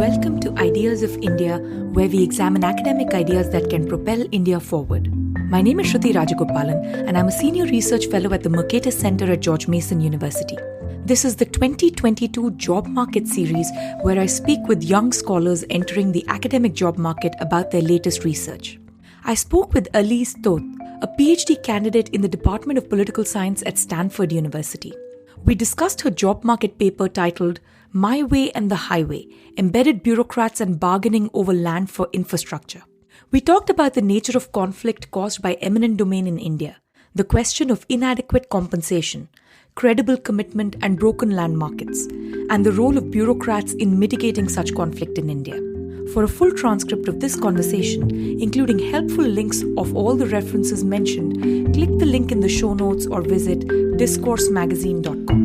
Welcome to Ideas of India, where we examine academic ideas that can propel India forward. My name is Shruti Rajagopalan, and I'm a senior research fellow at the Mercatus Center at George Mason University. This is the 2022 Job Market series, where I speak with young scholars entering the academic job market about their latest research. I spoke with Aliz Tóth, a PhD candidate in the Department of Political Science at Stanford University. We discussed her job market paper titled My Way and the Highway, Embedded Bureaucrats and Bargaining Over Land for Infrastructure. We talked about the nature of conflict caused by eminent domain in India, the question of inadequate compensation, credible commitment and broken land markets, and the role of bureaucrats in mitigating such conflict in India. For a full transcript of this conversation, including helpful links of all the references mentioned, click the link in the show notes or visit discoursemagazine.com.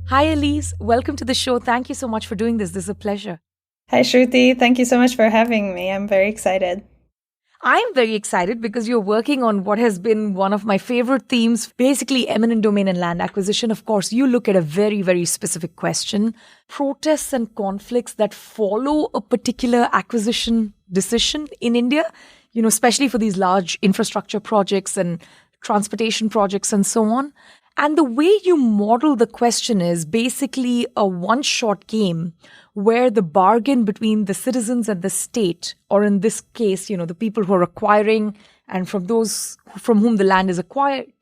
Hi, Aliz. Welcome to the show. Thank you so much for doing this. This is a pleasure. Hi, Shruti. Thank you so much for having me. I'm very excited. I'm very excited because you're working on what has been one of my favorite themes, basically eminent domain and land acquisition. Of course, you look at a very, very specific question, protests and conflicts that follow a particular acquisition decision in India, especially for these large infrastructure projects and transportation projects and so on. And the way you model the question is basically a one-shot game where the bargain between the citizens and the state, or in this case, the people who are acquiring and from those from whom the land is acquired,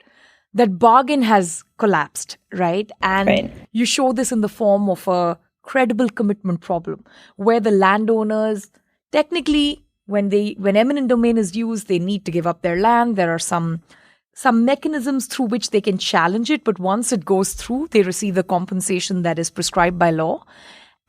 that bargain has collapsed, right? And You show this in the form of a credible commitment problem where the landowners technically, when eminent domain is used, they need to give up their land. There are some mechanisms through which they can challenge it, but once it goes through, they receive the compensation that is prescribed by law.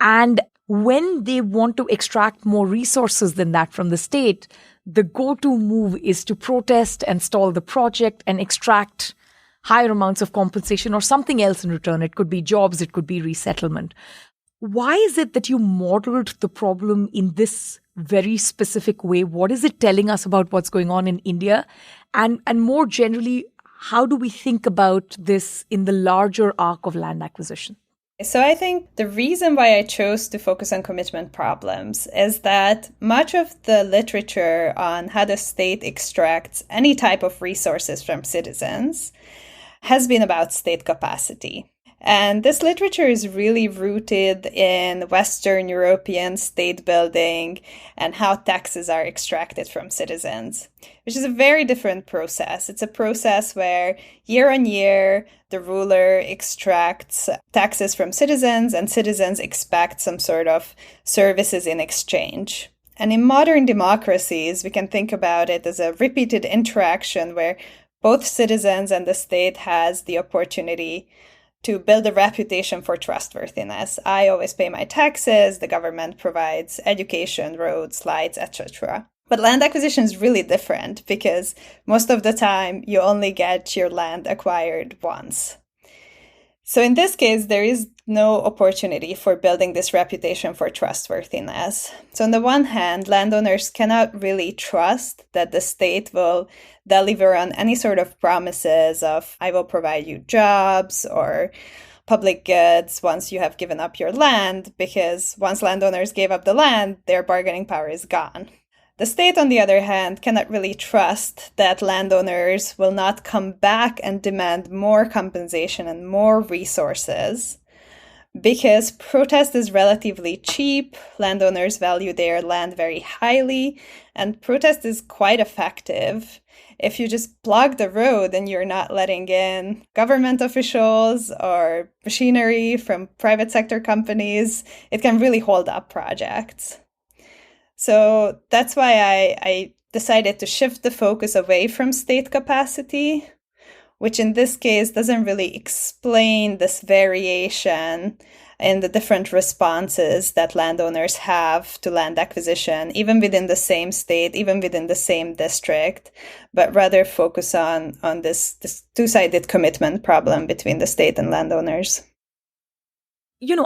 And when they want to extract more resources than that from the state, the go-to move is to protest and stall the project and extract higher amounts of compensation or something else in return. It could be jobs, it could be resettlement. Why is it that you modeled the problem in this very specific way? What is it telling us about what's going on in India? And more generally, how do we think about this in the larger arc of land acquisition? So I think the reason why I chose to focus on commitment problems is that much of the literature on how the state extracts any type of resources from citizens has been about state capacity. And this literature is really rooted in Western European state building and how taxes are extracted from citizens, which is a very different process. It's a process where year on year, the ruler extracts taxes from citizens and citizens expect some sort of services in exchange. And in modern democracies, we can think about it as a repeated interaction where both citizens and the state has the opportunity to build a reputation for trustworthiness. I always pay my taxes, the government provides education, roads, lights, etc. But land acquisition is really different because most of the time you only get your land acquired once. So in this case, there is no opportunity for building this reputation for trustworthiness. So on the one hand, landowners cannot really trust that the state will deliver on any sort of promises of, I will provide you jobs or public goods once you have given up your land, because once landowners gave up the land, their bargaining power is gone. The state, on the other hand, cannot really trust that landowners will not come back and demand more compensation and more resources because protest is relatively cheap, landowners value their land very highly, and protest is quite effective. If you just block the road and you're not letting in government officials or machinery from private sector companies, it can really hold up projects. So that's why I decided to shift the focus away from state capacity, which in this case doesn't really explain this variation in the different responses that landowners have to land acquisition, even within the same state, even within the same district, but rather focus on this two-sided commitment problem between the state and landowners.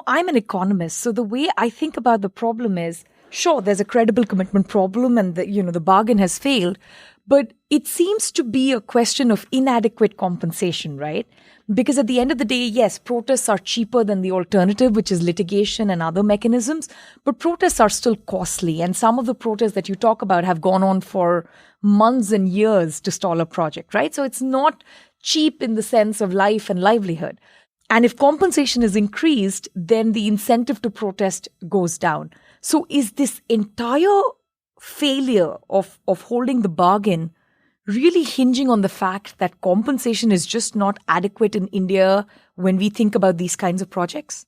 I'm an economist, so the way I think about the problem is, sure, there's a credible commitment problem and the bargain has failed, But it seems to be a question of inadequate compensation, right? Because at the end of the day, yes, protests are cheaper than the alternative, which is litigation and other mechanisms, but protests are still costly. And some of the protests that you talk about have gone on for months and years to stall a project, right? So it's not cheap in the sense of life and livelihood. And if compensation is increased, then the incentive to protest goes down. So is this entire failure of holding the bargain really hinging on the fact that compensation is just not adequate in India when we think about these kinds of projects?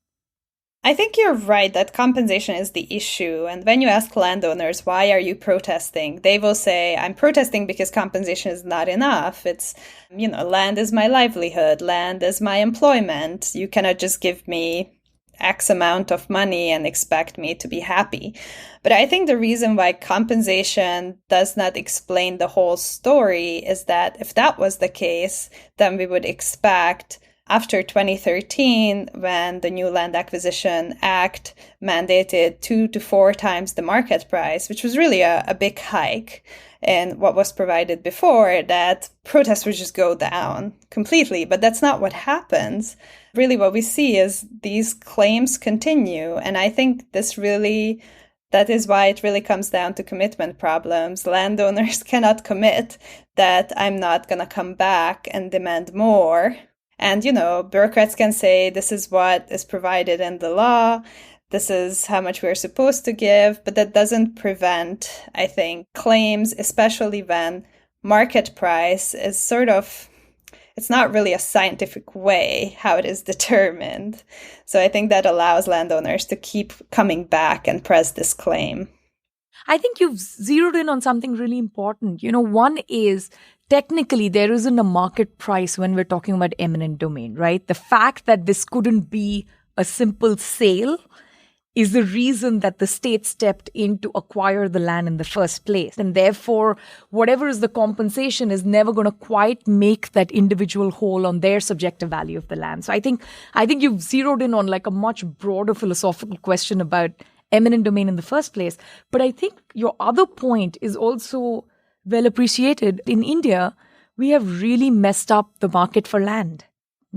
I think you're right that compensation is the issue. And when you ask landowners, why are you protesting? They will say, I'm protesting because compensation is not enough. It's, land is my livelihood. Land is my employment. You cannot just give me X amount of money and expect me to be happy. But I think the reason why compensation does not explain the whole story is that if that was the case, then we would expect after 2013, when the new Land Acquisition Act mandated 2 to 4 times the market price, which was really a big hike in what was provided before, that protests would just go down completely. But that's not what happens. Really, what we see is these claims continue. And I think that is why it really comes down to commitment problems. Landowners cannot commit that I'm not going to come back and demand more. And, bureaucrats can say this is what is provided in the law. This is how much we're supposed to give. But that doesn't prevent, I think, claims, especially when market price is it's not really a scientific way how it is determined. So I think that allows landowners to keep coming back and press this claim. I think you've zeroed in on something really important. One is technically there isn't a market price when we're talking about eminent domain, right? The fact that this couldn't be a simple sale is the reason that the state stepped in to acquire the land in the first place. And therefore, whatever is the compensation is never going to quite make that individual whole on their subjective value of the land. So I think you've zeroed in on like a much broader philosophical question about eminent domain in the first place. But I think your other point is also well appreciated. In India, we have really messed up the market for land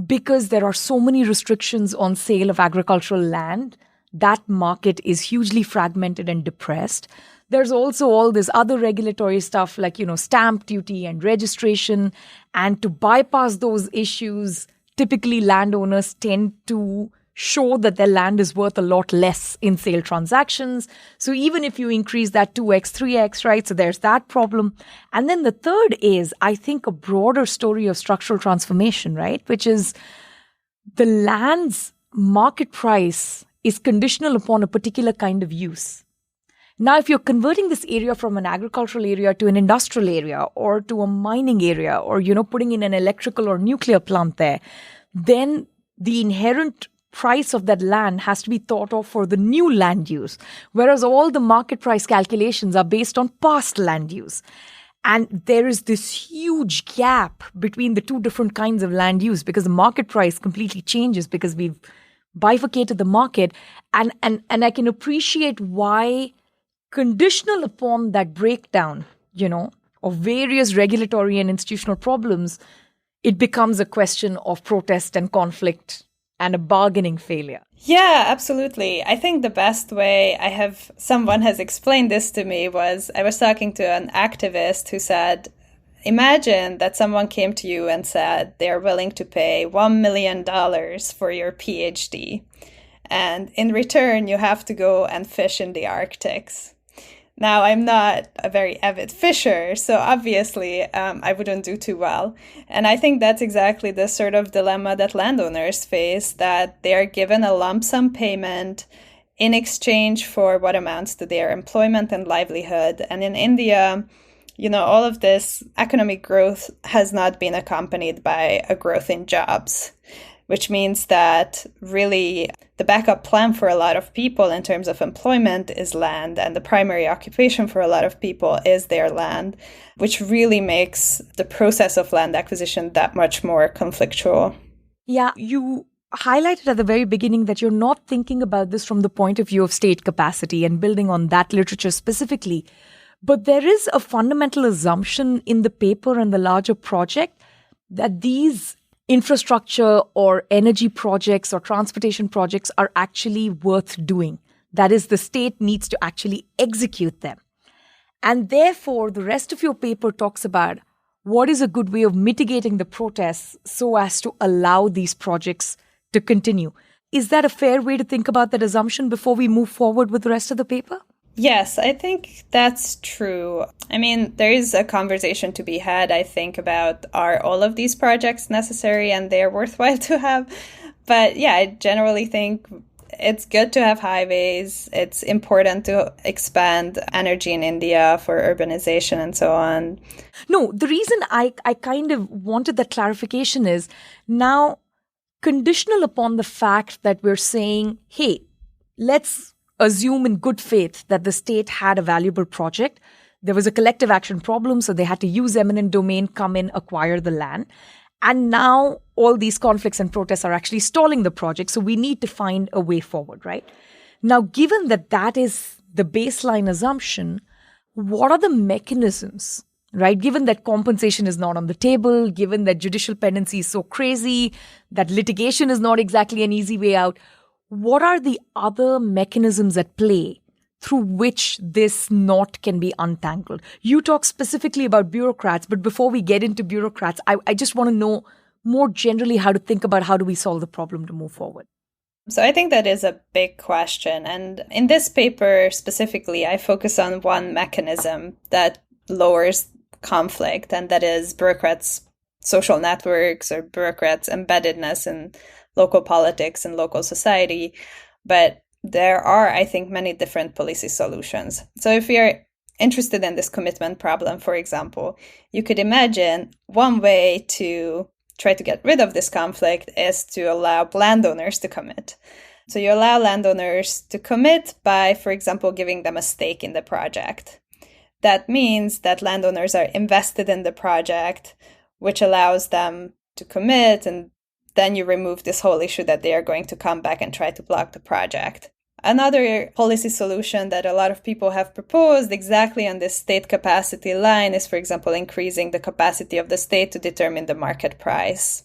because there are so many restrictions on sale of agricultural land. That market is hugely fragmented and depressed. There's also all this other regulatory stuff like, stamp duty and registration. And to bypass those issues, typically landowners tend to show that their land is worth a lot less in sale transactions. So even if you increase that 2x, 3x, right? So there's that problem. And then the third is, I think, a broader story of structural transformation, right? Which is the land's market price is conditional upon a particular kind of use. Now, if you're converting this area from an agricultural area to an industrial area or to a mining area or, putting in an electrical or nuclear plant there, then the inherent price of that land has to be thought of for the new land use, whereas all the market price calculations are based on past land use. And there is this huge gap between the two different kinds of land use because the market price completely changes because we've bifurcated the market. And I can appreciate why, conditional upon that breakdown, of various regulatory and institutional problems, it becomes a question of protest and conflict and a bargaining failure. Yeah, absolutely. I think the best way someone has explained this to me was I was talking to an activist who said, imagine that someone came to you and said they're willing to pay $1 million for your PhD. And in return, you have to go and fish in the Arctics. Now, I'm not a very avid fisher, so obviously I wouldn't do too well. And I think that's exactly the sort of dilemma that landowners face, that they are given a lump sum payment in exchange for what amounts to their employment and livelihood. And in India, all of this economic growth has not been accompanied by a growth in jobs, which means that really the backup plan for a lot of people in terms of employment is land, and the primary occupation for a lot of people is their land, which really makes the process of land acquisition that much more conflictual. Yeah, you highlighted at the very beginning that you're not thinking about this from the point of view of state capacity and building on that literature specifically. But there is a fundamental assumption in the paper and the larger project that these infrastructure or energy projects or transportation projects are actually worth doing. That is, the state needs to actually execute them. And therefore, the rest of your paper talks about what is a good way of mitigating the protests so as to allow these projects to continue. Is that a fair way to think about that assumption before we move forward with the rest of the paper? Yes, I think that's true. I mean, there is a conversation to be had, I think, about are all of these projects necessary and they're worthwhile to have. But yeah, I generally think it's good to have highways. It's important to expand energy in India for urbanization and so on. No, the reason I kind of wanted that clarification is now conditional upon the fact that we're saying, hey, let's assume in good faith that the state had a valuable project. There was a collective action problem, so they had to use eminent domain, come in, acquire the land. And now all these conflicts and protests are actually stalling the project. So we need to find a way forward, right? Now, given that that is the baseline assumption, what are the mechanisms, right? Given that compensation is not on the table, given that judicial pendency is so crazy, that litigation is not exactly an easy way out, what are the other mechanisms at play through which this knot can be untangled? You talk specifically about bureaucrats, but before we get into bureaucrats, I just want to know more generally how to think about how do we solve the problem to move forward. So I think that is a big question. And in this paper specifically, I focus on one mechanism that lowers conflict, and that is bureaucrats' social networks or bureaucrats' embeddedness in local politics and local society. But there are, I think, many different policy solutions. So if we are interested in this commitment problem, for example, you could imagine one way to try to get rid of this conflict is to allow landowners to commit. So you allow landowners to commit by, for example, giving them a stake in the project. That means that landowners are invested in the project, which allows them to commit, and then you remove this whole issue that they are going to come back and try to block the project. Another policy solution that a lot of people have proposed exactly on this state capacity line is, for example, increasing the capacity of the state to determine the market price.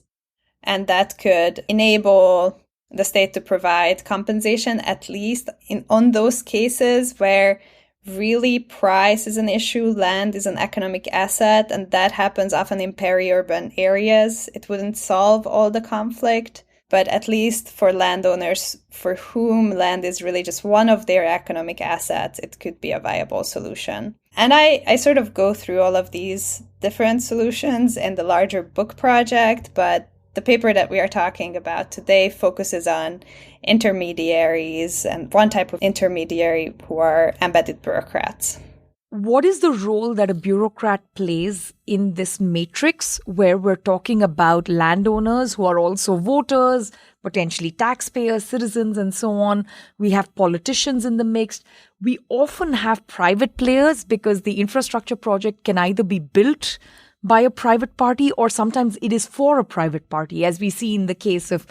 And that could enable the state to provide compensation, at least on those cases where really price is an issue, land is an economic asset, and that happens often in peri-urban areas. It wouldn't solve all the conflict, but at least for landowners for whom land is really just one of their economic assets, it could be a viable solution. And I sort of go through all of these different solutions in the larger book project, but the paper that we are talking about today focuses on intermediaries and one type of intermediary who are embedded bureaucrats. What is the role that a bureaucrat plays in this matrix where we're talking about landowners who are also voters, potentially taxpayers, citizens, and so on? We have politicians in the mix. We often have private players because the infrastructure project can either be built by a private party or sometimes it is for a private party, as we see in the case of,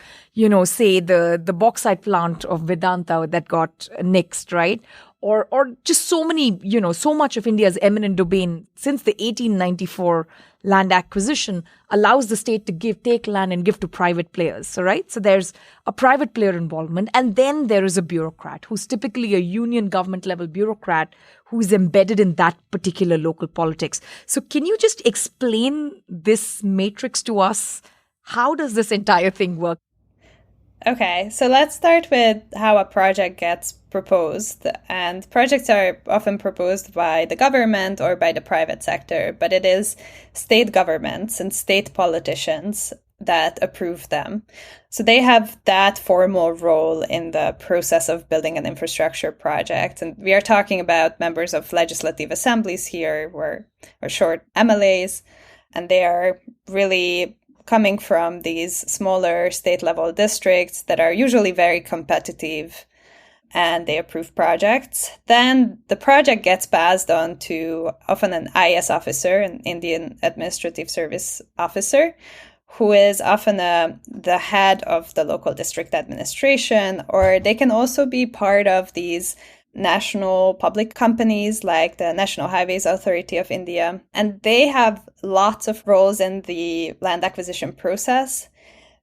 say the bauxite plant of Vedanta that got nixed, right? Or just so many, so much of India's eminent domain since the 1894 land acquisition allows the state to take land and give to private players. So, right? So there's a private player involvement. And then there is a bureaucrat who's typically a union government level bureaucrat who's embedded in that particular local politics. So can you just explain this matrix to us? How does this entire thing work? Okay, so let's start with how a project gets proposed. And projects are often proposed by the government or by the private sector, but it is state governments and state politicians that approve them. So they have that formal role in the process of building an infrastructure project. And we are talking about members of legislative assemblies here, or short MLAs, and they are really coming from these smaller state-level districts that are usually very competitive, and they approve projects. Then the project gets passed on to often an IS officer, an Indian Administrative Service officer, who is often the head of the local district administration, or they can also be part of these national public companies like the National Highways Authority of India. And they have lots of roles in the land acquisition process.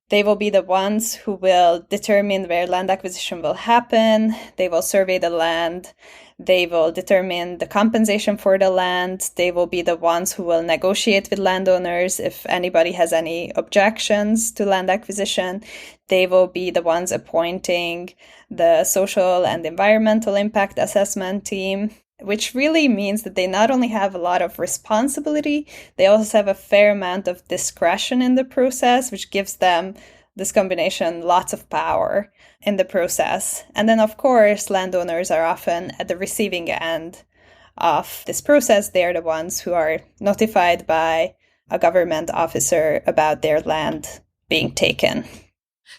They will be the ones who will determine where land acquisition will happen. They will survey the land. They will determine the compensation for the land. They will be the ones who will negotiate with landowners if anybody has any objections to land acquisition. They will be the ones appointing the social and environmental impact assessment team, which really means that they not only have a lot of responsibility, they also have a fair amount of discretion in the process, which gives them, this combination, lots of power in the process. And then, of course, landowners are often at the receiving end of this process. They are the ones who are notified by a government officer about their land being taken.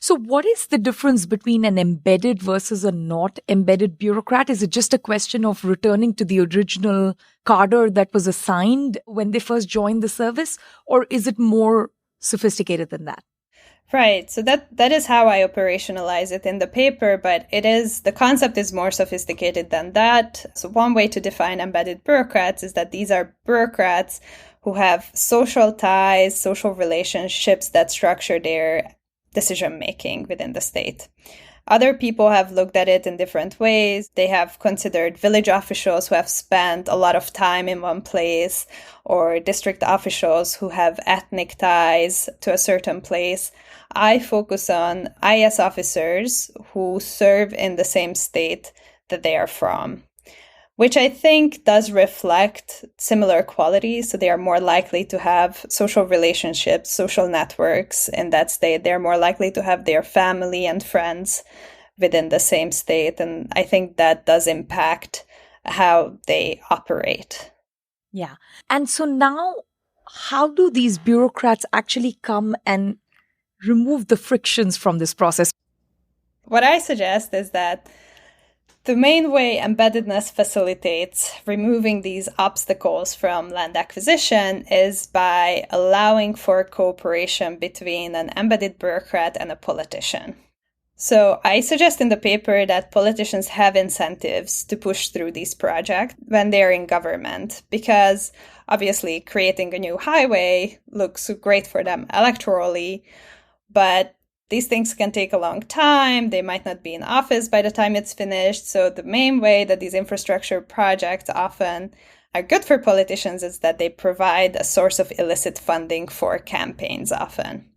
So what is the difference between an embedded versus a not embedded bureaucrat? Is it just a question of returning to the original cadre that was assigned when they first joined the service? Or is it more sophisticated than that? Right. So that is how I operationalize it in the paper, but the concept is more sophisticated than that. So one way to define embedded bureaucrats is that these are bureaucrats who have social ties, social relationships that structure their decision-making within the state. Other people have looked at it in different ways. They have considered village officials who have spent a lot of time in one place, or district officials who have ethnic ties to a certain place. I focus on IS officers who serve in the same state that they are from, which I think does reflect similar qualities. So they are more likely to have social relationships, social networks in that state. They're more likely to have their family and friends within the same state. And I think that does impact how they operate. Yeah. And so now, how do these bureaucrats actually come and remove the frictions from this process? What I suggest is that the main way embeddedness facilitates removing these obstacles from land acquisition is by allowing for cooperation between an embedded bureaucrat and a politician. So I suggest in the paper that politicians have incentives to push through these projects when they're in government, because obviously creating a new highway looks great for them electorally, but these things can take a long time. They might not be in office by the time it's finished. So the main way that these infrastructure projects often are good for politicians is that they provide a source of illicit funding for campaigns often.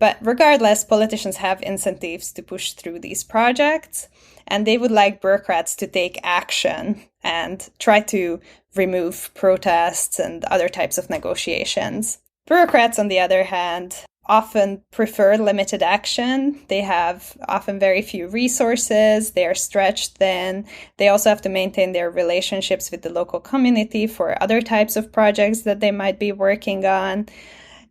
But regardless, politicians have incentives to push through these projects, and they would like bureaucrats to take action and try to remove protests and other types of negotiations. Bureaucrats, on the other hand, often prefer limited action. They have often very few resources. They are stretched thin. They also have to maintain their relationships with the local community for other types of projects that they might be working on.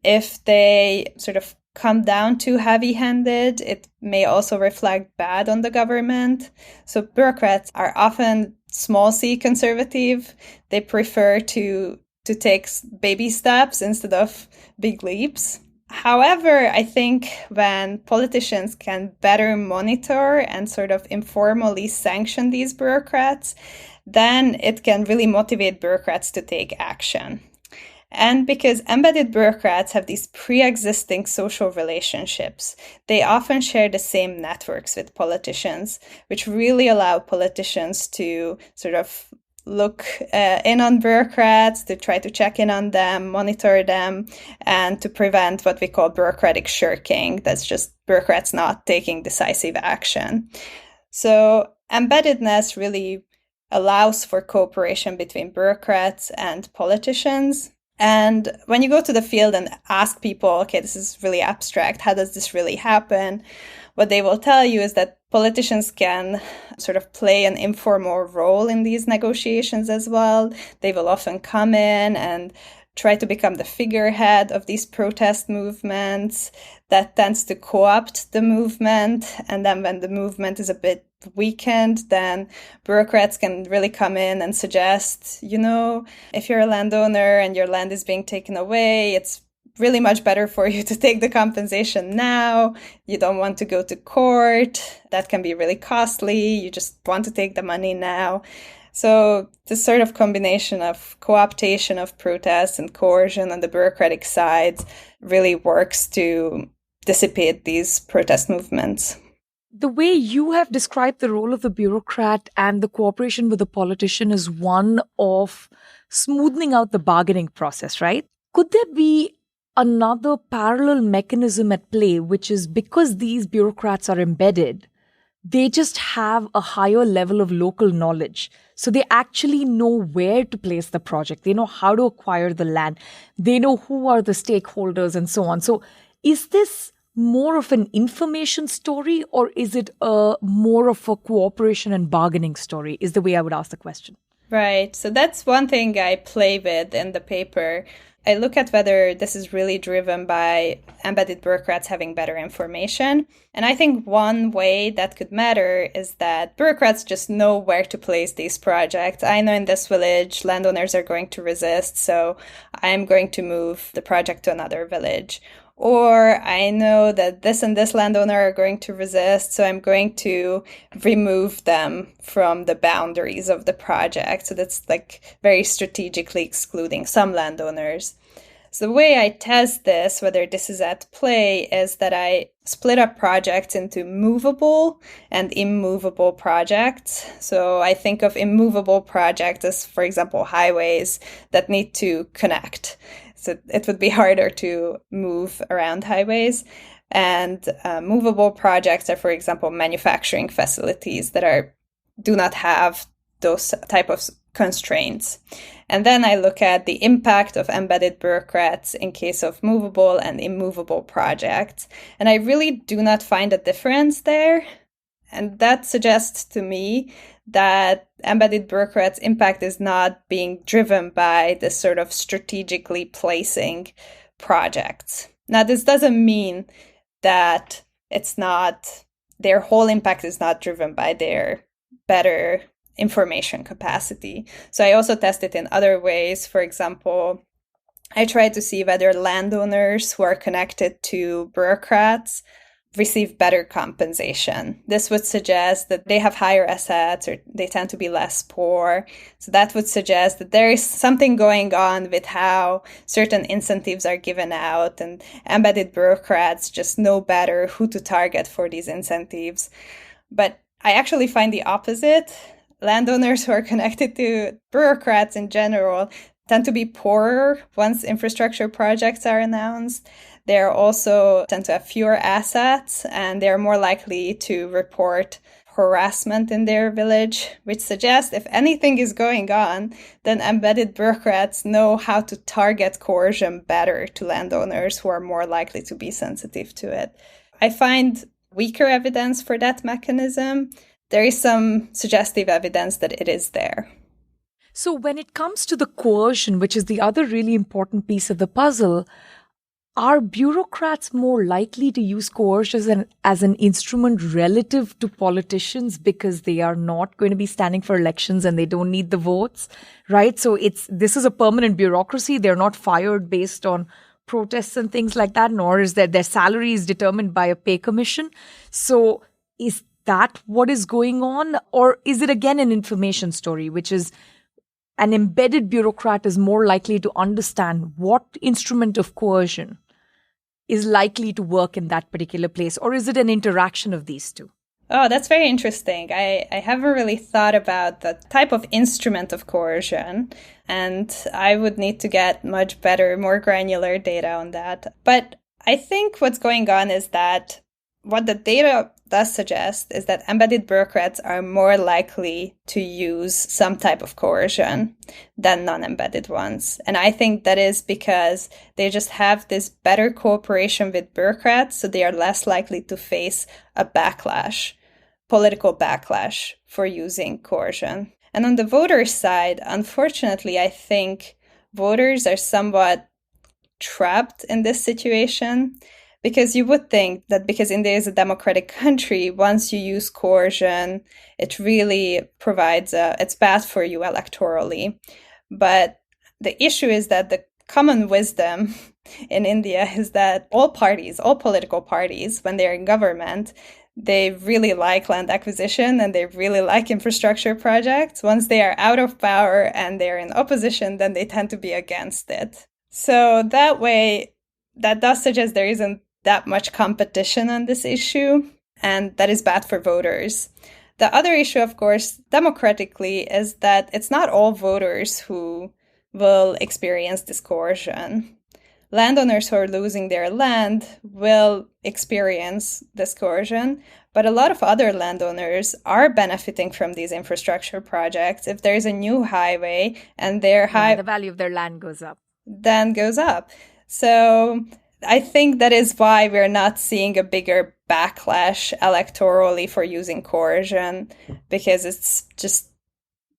If they sort of come down too heavy-handed, it may also reflect bad on the government. So bureaucrats are often small c conservative. They prefer to take baby steps instead of big leaps. However, I think when politicians can better monitor and sort of informally sanction these bureaucrats, then it can really motivate bureaucrats to take action. And because embedded bureaucrats have these pre-existing social relationships, they often share the same networks with politicians, which really allow politicians to sort of look in on bureaucrats, to try to check in on them, monitor them, and to prevent what we call bureaucratic shirking. That's just bureaucrats not taking decisive action. So embeddedness really allows for cooperation between bureaucrats and politicians. And when you go to the field and ask people, okay, this is really abstract, how does this really happen? What they will tell you is that politicians can sort of play an informal role in these negotiations as well. They will often come in and try to become the figurehead of these protest movements. That tends to co-opt the movement. And then when the movement is a bit weakened, then bureaucrats can really come in and suggest, if you're a landowner and your land is being taken away, it's really much better for you to take the compensation now. You don't want to go to court. That can be really costly. You just want to take the money now. So this sort of combination of co-optation of protests and coercion on the bureaucratic side really works to dissipate these protest movements. The way you have described the role of the bureaucrat and the cooperation with the politician is one of smoothing out the bargaining process, right? Could there be another parallel mechanism at play, which is because these bureaucrats are embedded, they just have a higher level of local knowledge. So they actually know where to place the project. They know how to acquire the land. They know who are the stakeholders and so on. So is this more of an information story, or is it more of a cooperation and bargaining story, is the way I would ask the question. Right. So that's one thing I play with in the paper. I look at whether this is really driven by embedded bureaucrats having better information. And I think one way that could matter is that bureaucrats just know where to place these projects. I know in this village, landowners are going to resist, so I'm going to move the project to another village. Or I know that this and this landowner are going to resist, so I'm going to remove them from the boundaries of the project. So that's like very strategically excluding some landowners. So the way I test this, whether this is at play, is that I split up projects into movable and immovable projects. So I think of immovable projects as, for example, highways that need to connect. So it would be harder to move around highways. And movable projects are, for example, manufacturing facilities that do not have those type of constraints. And then I look at the impact of embedded bureaucrats in case of movable and immovable projects. And I really do not find a difference there. And that suggests to me that embedded bureaucrats' impact is not being driven by this sort of strategically placing projects. Now, this doesn't mean that their whole impact is not driven by their better information capacity. So I also test it in other ways. For example, I try to see whether landowners who are connected to bureaucrats receive better compensation. This would suggest that they have higher assets or they tend to be less poor. So that would suggest that there is something going on with how certain incentives are given out, and embedded bureaucrats just know better who to target for these incentives. But I actually find the opposite. Landowners who are connected to bureaucrats in general tend to be poorer once infrastructure projects are announced. They also tend to have fewer assets, and they're more likely to report harassment in their village, which suggests if anything is going on, then embedded bureaucrats know how to target coercion better to landowners who are more likely to be sensitive to it. I find weaker evidence for that mechanism. There is some suggestive evidence that it is there. So when it comes to the coercion, which is the other really important piece of the puzzle, are bureaucrats more likely to use coercion as an instrument relative to politicians because they are not going to be standing for elections and they don't need the votes, right? So this is a permanent bureaucracy. They're not fired based on protests and things like that, nor is that their salary is determined by a pay commission. So is that what is going on? Or is it again an information story, which is an embedded bureaucrat is more likely to understand what instrument of coercion is likely to work in that particular place? Or is it an interaction of these two? Oh, that's very interesting. I haven't really thought about the type of instrument of coercion, and I would need to get much better, more granular data on that. But I think what's going on is that what the data does suggest is that embedded bureaucrats are more likely to use some type of coercion than non-embedded ones. And I think that is because they just have this better cooperation with bureaucrats, so they are less likely to face a backlash, political backlash for using coercion. And on the voters' side, unfortunately, I think voters are somewhat trapped in this situation. Because you would think that because India is a democratic country, once you use coercion, it really provides it's bad for you electorally. But the issue is that the common wisdom in India is that all political parties, when they're in government, they really like land acquisition and they really like infrastructure projects. Once they are out of power and they're in opposition, then they tend to be against it. So that way, that does suggest there isn't that much competition on this issue, and that is bad for voters. The other issue, of course, democratically, is that it's not all voters who will experience this coercion. Landowners who are losing their land will experience this coercion, but a lot of other landowners are benefiting from these infrastructure projects. If there's a new highway and the value of their land goes up. Then goes up. So I think that is why we're not seeing a bigger backlash electorally for using coercion, because it's just,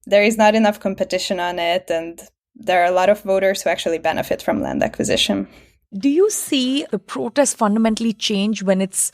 there is not enough competition on it, and there are a lot of voters who actually benefit from land acquisition. Do you see the protest fundamentally change when it's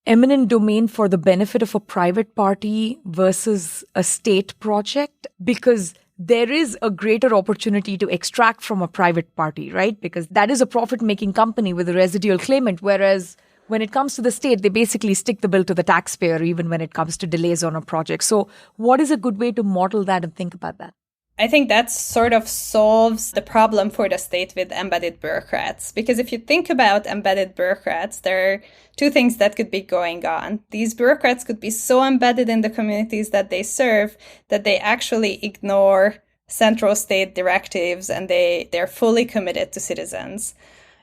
eminent domain for the benefit of a private party versus a state project? Because there is a greater opportunity to extract from a private party, right? Because that is a profit-making company with a residual claimant, whereas when it comes to the state, they basically stick the bill to the taxpayer, even when it comes to delays on a project. So what is a good way to model that and think about that? I think that sort of solves the problem for the state with embedded bureaucrats. Because if you think about embedded bureaucrats, there are two things that could be going on. These bureaucrats could be so embedded in the communities that they serve that they actually ignore central state directives and they're fully committed to citizens.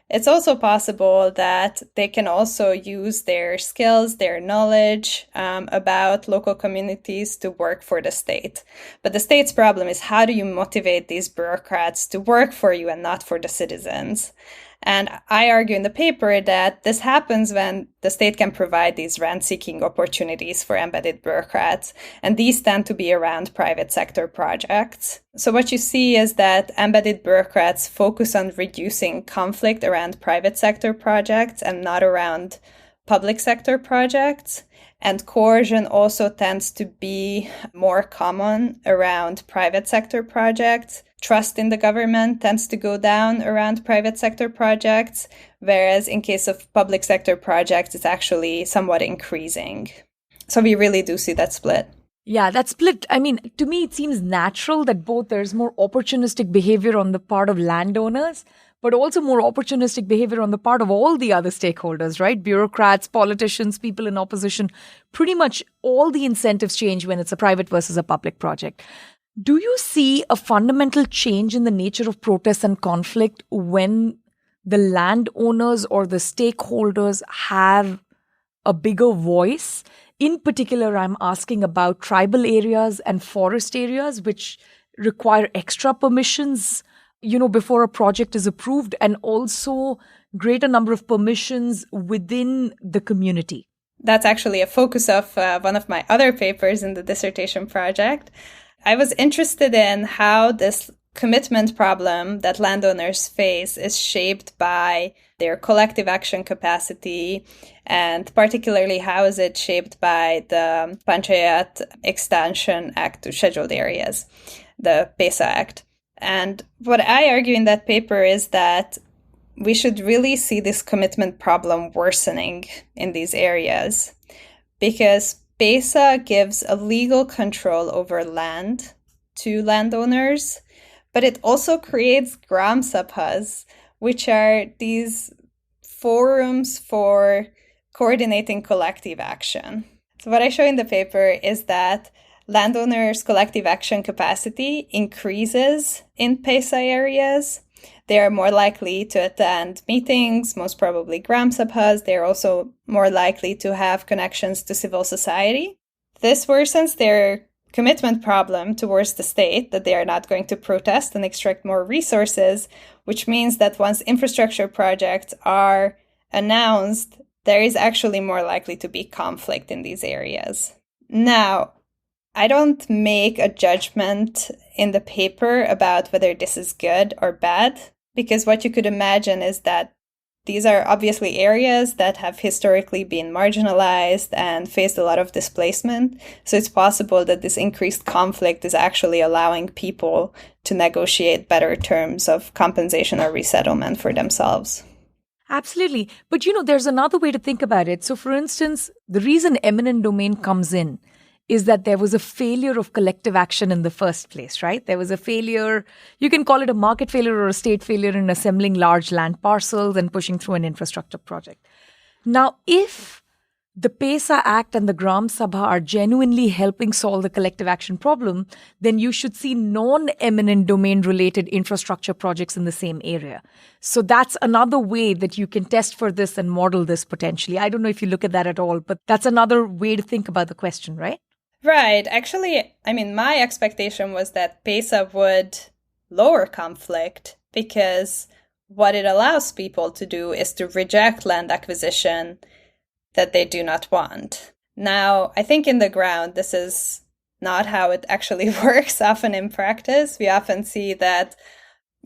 It's also possible that they can also use their skills, their knowledge about local communities to work for the state. But the state's problem is, how do you motivate these bureaucrats to work for you and not for the citizens? And I argue in the paper that this happens when the state can provide these rent-seeking opportunities for embedded bureaucrats, and these tend to be around private sector projects. So what you see is that embedded bureaucrats focus on reducing conflict around private sector projects and not around public sector projects. And coercion also tends to be more common around private sector projects. Trust in the government tends to go down around private sector projects, whereas in case of public sector projects, it's actually somewhat increasing. So we really do see that split. Yeah, that split. I mean, to me, it seems natural that both there's more opportunistic behavior on the part of landowners, but also more opportunistic behavior on the part of all the other stakeholders, right? Bureaucrats, politicians, people in opposition. Pretty much all the incentives change when it's a private versus a public project. Do you see a fundamental change in the nature of protests and conflict when the landowners or the stakeholders have a bigger voice? In particular, I'm asking about tribal areas and forest areas, which require extra permissions, before a project is approved, and also greater number of permissions within the community. That's actually a focus of one of my other papers in the dissertation project. I was interested in how this commitment problem that landowners face is shaped by their collective action capacity, and particularly how is it shaped by the Panchayat Extension Act to Scheduled Areas, the PESA Act. And what I argue in that paper is that we should really see this commitment problem worsening in these areas, because PESA gives a legal control over land to landowners, but it also creates Gram Sabhas, which are these forums for coordinating collective action. So what I show in the paper is that landowners' collective action capacity increases in PESA areas. They are more likely to attend meetings, most probably Gram Sabhas. They're also more likely to have connections to civil society. This worsens their commitment problem towards the state, that they are not going to protest and extract more resources, which means that once infrastructure projects are announced, there is actually more likely to be conflict in these areas. Now, I don't make a judgment in the paper about whether this is good or bad, because what you could imagine is that These are obviously areas that have historically been marginalized and faced a lot of displacement. So it's possible that this increased conflict is actually allowing people to negotiate better terms of compensation or resettlement for themselves. Absolutely. But there's another way to think about it. So, for instance, the reason eminent domain comes in is that there was a failure of collective action in the first place, right? There was a failure, you can call it a market failure or a state failure in assembling large land parcels and pushing through an infrastructure project. Now, if the PESA Act and the Gram Sabha are genuinely helping solve the collective action problem, then you should see non-eminent domain related infrastructure projects in the same area. So that's another way that you can test for this and model this potentially. I don't know if you look at that at all, but that's another way to think about the question, right? Right. Actually, my expectation was that PESA would lower conflict because what it allows people to do is to reject land acquisition that they do not want. Now, I think in the ground, this is not how it actually works often in practice. We often see that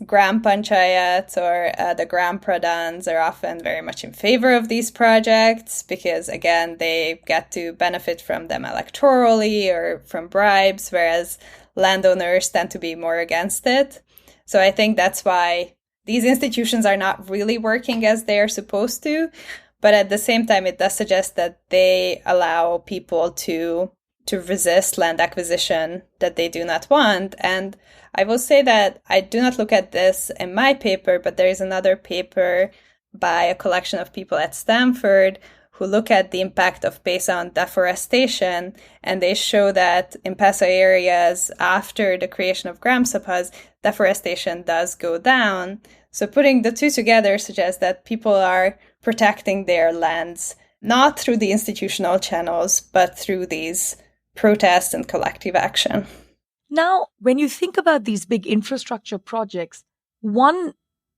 Gram Panchayats or the Gram Pradhans are often very much in favor of these projects because, again, they get to benefit from them electorally or from bribes, whereas landowners tend to be more against it. So I think that's why these institutions are not really working as they are supposed to. But at the same time, it does suggest that they allow people to resist land acquisition that they do not want. And I will say that I do not look at this in my paper, but there is another paper by a collection of people at Stanford who look at the impact of PESA on deforestation, and they show that in PESA areas after the creation of Gram Sabhas, deforestation does go down. So putting the two together suggests that people are protecting their lands, not through the institutional channels, but through these protests and collective action. Now, when you think about these big infrastructure projects, one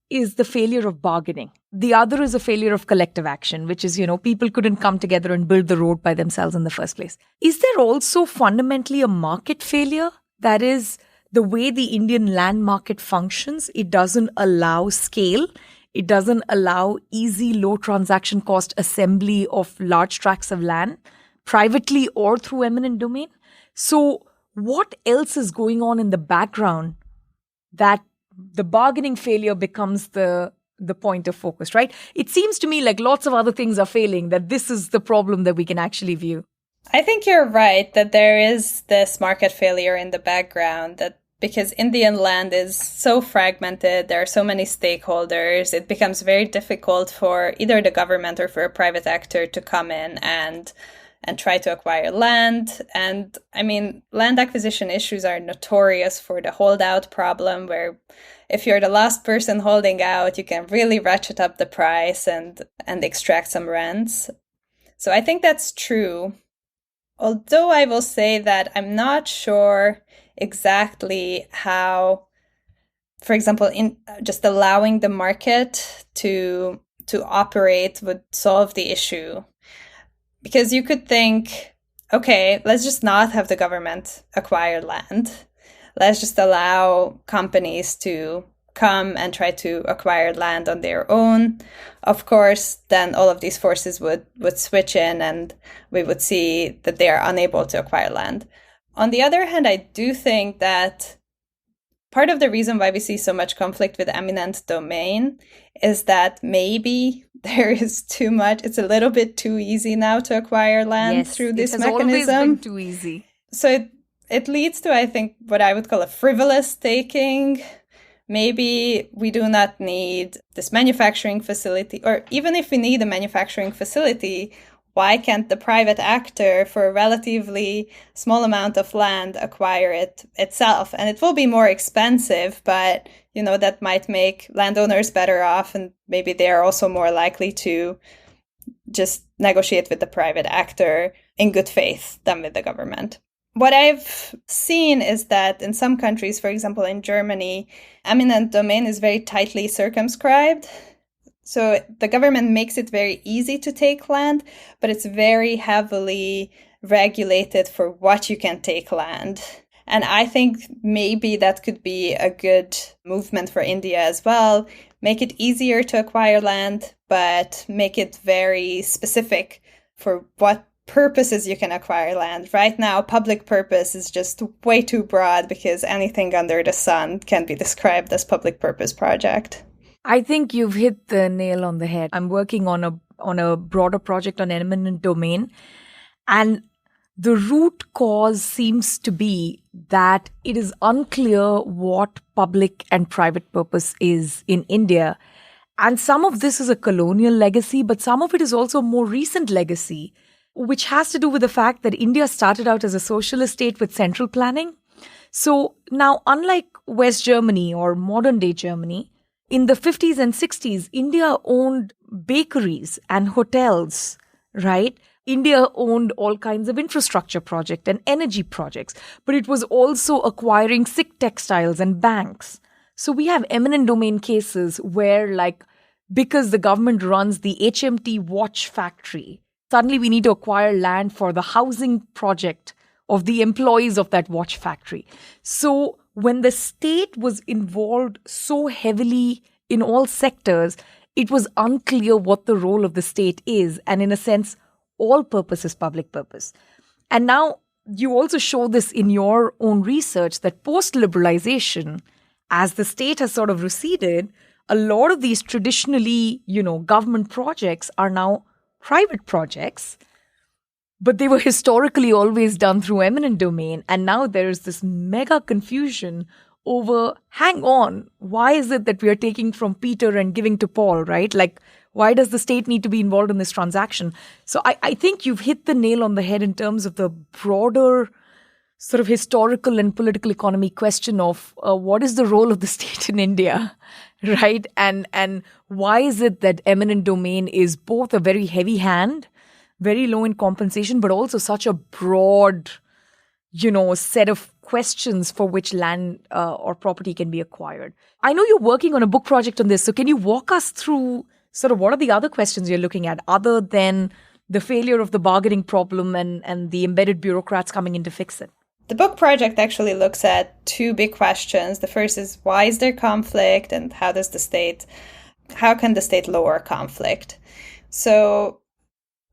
is the failure of bargaining. The other is a failure of collective action, which is, people couldn't come together and build the road by themselves in the first place. Is there also fundamentally a market failure? That is, the way the Indian land market functions, it doesn't allow scale. It doesn't allow easy, low transaction cost assembly of large tracts of land, privately or through eminent domain. So what else is going on in the background that the bargaining failure becomes the point of focus, right? It seems to me like lots of other things are failing, that this is the problem that we can actually view. I think you're right that there is this market failure in the background, that because Indian land is so fragmented, there are so many stakeholders, it becomes very difficult for either the government or for a private actor to come in and try to acquire land. And land acquisition issues are notorious for the holdout problem, where if you're the last person holding out, you can really ratchet up the price and extract some rents. So I think that's true. Although I will say that I'm not sure exactly how, for example, in just allowing the market to operate would solve the issue. Because you could think, okay, let's just not have the government acquire land. Let's just allow companies to come and try to acquire land on their own. Of course, then all of these forces would switch in and we would see that they are unable to acquire land. On the other hand, I do think that part of the reason why we see so much conflict with eminent domain is that maybe there is too much. It's a little bit too easy now to acquire land through this mechanism. It has always been too easy. So it leads to, I think, what I would call a frivolous taking. Maybe we do not need this manufacturing facility, or even if we need a manufacturing facility, why can't the private actor, for a relatively small amount of land, acquire it itself? And it will be more expensive, but that might make landowners better off, and maybe they are also more likely to just negotiate with the private actor in good faith than with the government. What I've seen is that in some countries, for example, in Germany, eminent domain is very tightly circumscribed. So the government makes it very easy to take land, but it's very heavily regulated for what you can take land. And I think maybe that could be a good movement for India as well. Make it easier to acquire land, but make it very specific for what purposes you can acquire land. Right now, public purpose is just way too broad because anything under the sun can be described as public purpose project. I think you've hit the nail on the head. I'm working on a broader project on eminent domain, and the root cause seems to be that it is unclear what public and private purpose is in India. And some of this is a colonial legacy, but some of it is also more recent legacy, which has to do with the fact that India started out as a socialist state with central planning. So now, unlike West Germany or modern day Germany, in the 50s and 60s, India owned bakeries and hotels, right? India owned all kinds of infrastructure projects and energy projects, but it was also acquiring sick textiles and banks. So we have eminent domain cases where, like, because the government runs the HMT watch factory, suddenly we need to acquire land for the housing project of the employees of that watch factory. So when the state was involved so heavily in all sectors, it was unclear what the role of the state is. And in a sense, all purpose is public purpose. And now you also show this in your own research that post-liberalization, as the state has sort of receded, a lot of these traditionally, government projects are now private projects, but they were historically always done through eminent domain. And now there is this mega confusion over, hang on, why is it that we are taking from Peter and giving to Paul, right? Like, why does the state need to be involved in this transaction? So I think you've hit the nail on the head in terms of the broader sort of historical and political economy question of what is the role of the state in India, right? And why is it that eminent domain is both a very heavy hand, very low in compensation, but also such a broad, set of questions for which land or property can be acquired. I know you're working on a book project on this, so can you walk us through sort of what are the other questions you're looking at other than the failure of the bargaining problem and the embedded bureaucrats coming in to fix it? The book project actually looks at two big questions. The first is, why is there conflict, and how can the state lower conflict? So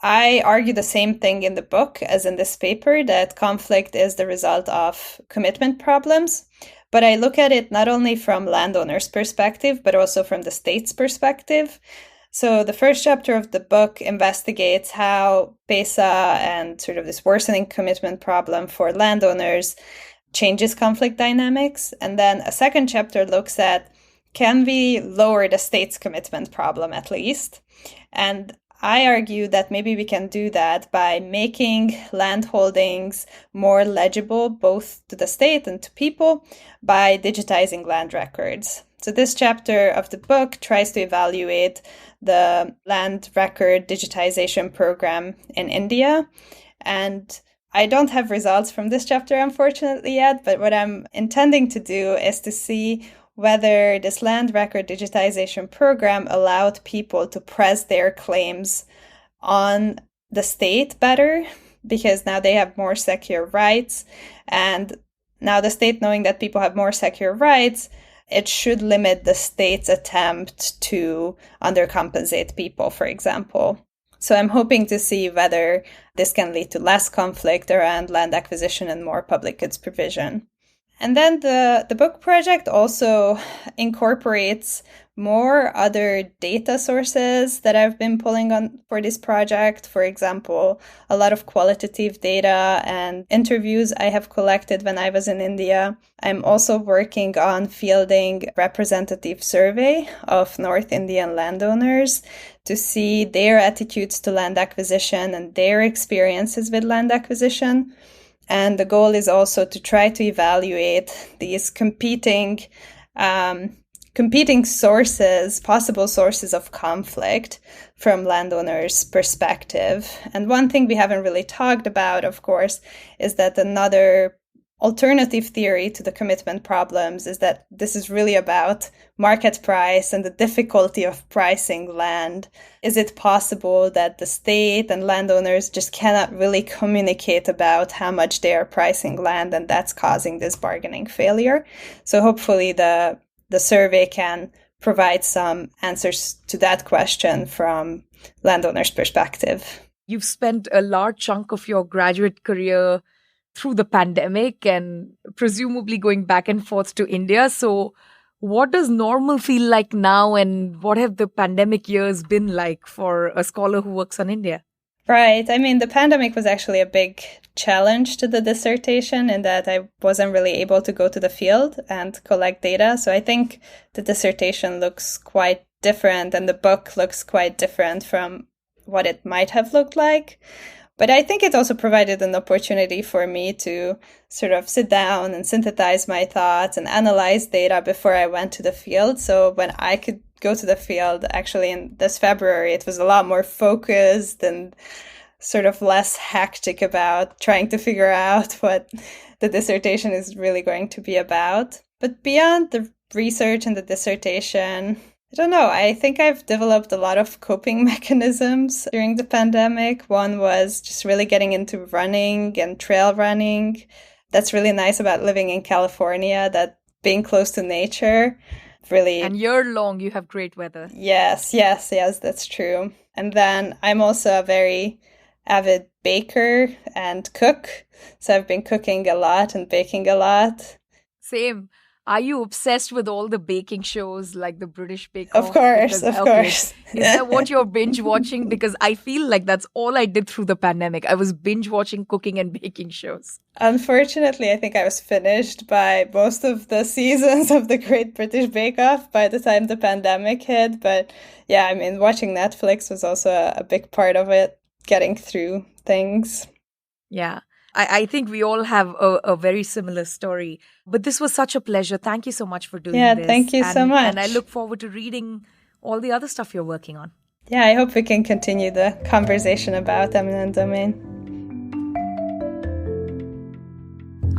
I argue the same thing in the book as in this paper, that conflict is the result of commitment problems. But I look at it not only from landowners' perspective, but also from the state's perspective. So the first chapter of the book investigates how PESA and sort of this worsening commitment problem for landowners changes conflict dynamics. And then a second chapter looks at, can we lower the state's commitment problem at least? And I argue that maybe we can do that by making land holdings more legible both to the state and to people by digitizing land records. So this chapter of the book tries to evaluate the land record digitization program in India. And I don't have results from this chapter, unfortunately, yet, but what I'm intending to do is to see whether this land record digitization program allowed people to press their claims on the state better, because now they have more secure rights. And now the state, knowing that people have more secure rights, it should limit the state's attempt to undercompensate people, for example. So I'm hoping to see whether this can lead to less conflict around land acquisition and more public goods provision. And then the book project also incorporates more other data sources that I've been pulling on for this project. For example, a lot of qualitative data and interviews I have collected when I was in India. I'm also working on fielding representative survey of North Indian landowners to see their attitudes to land acquisition and their experiences with land acquisition. And the goal is also to try to evaluate these competing sources, possible sources of conflict from landowners' perspective. And one thing we haven't really talked about, of course, is that another alternative theory to the commitment problems is that this is really about market price and the difficulty of pricing land. Is it possible that the state and landowners just cannot really communicate about how much they are pricing land, and that's causing this bargaining failure? So hopefully the survey can provide some answers to that question from landowners' perspective. You've spent a large chunk of your graduate career through the pandemic and presumably going back and forth to India. So what does normal feel like now, and what have the pandemic years been like for a scholar who works on India? Right. I mean, the pandemic was actually a big challenge to the dissertation in that I wasn't really able to go to the field and collect data. So I think the dissertation looks quite different and the book looks quite different from what it might have looked like. But I think it also provided an opportunity for me to sort of sit down and synthesize my thoughts and analyze data before I went to the field. So when I could go to the field, actually in this February, it was a lot more focused and sort of less hectic about trying to figure out what the dissertation is really going to be about. But beyond the research and the dissertation, I don't know. I think I've developed a lot of coping mechanisms during the pandemic. One was just really getting into running and trail running. That's really nice about living in California, that being close to nature really... And year-long, you have great weather. Yes, that's true. And then I'm also a very avid baker and cook. So I've been cooking a lot and baking a lot. Same. Are you obsessed with all the baking shows like the British Bake Off? Of course. Is that what you're binge watching? Because I feel like that's all I did through the pandemic. I was binge watching cooking and baking shows. Unfortunately, I think I was finished by most of the seasons of the Great British Bake Off by the time the pandemic hit. But yeah, I mean, watching Netflix was also a big part of it, getting through things. Yeah. I think we all have a very similar story. But this was such a pleasure. Thank you so much for doing this. Yeah, thank you so much. And I look forward to reading all the other stuff you're working on. Yeah, I hope we can continue the conversation about eminent domain.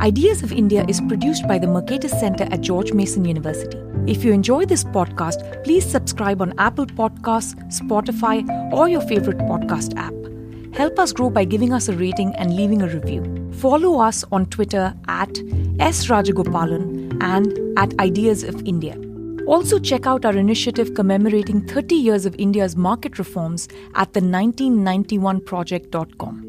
Ideas of India is produced by the Mercatus Center at George Mason University. If you enjoy this podcast, please subscribe on Apple Podcasts, Spotify, or your favorite podcast app. Help us grow by giving us a rating and leaving a review. Follow us on Twitter at @SRajagopalan and at Ideas of India. Also check out our initiative commemorating 30 years of India's market reforms at the 1991project.com.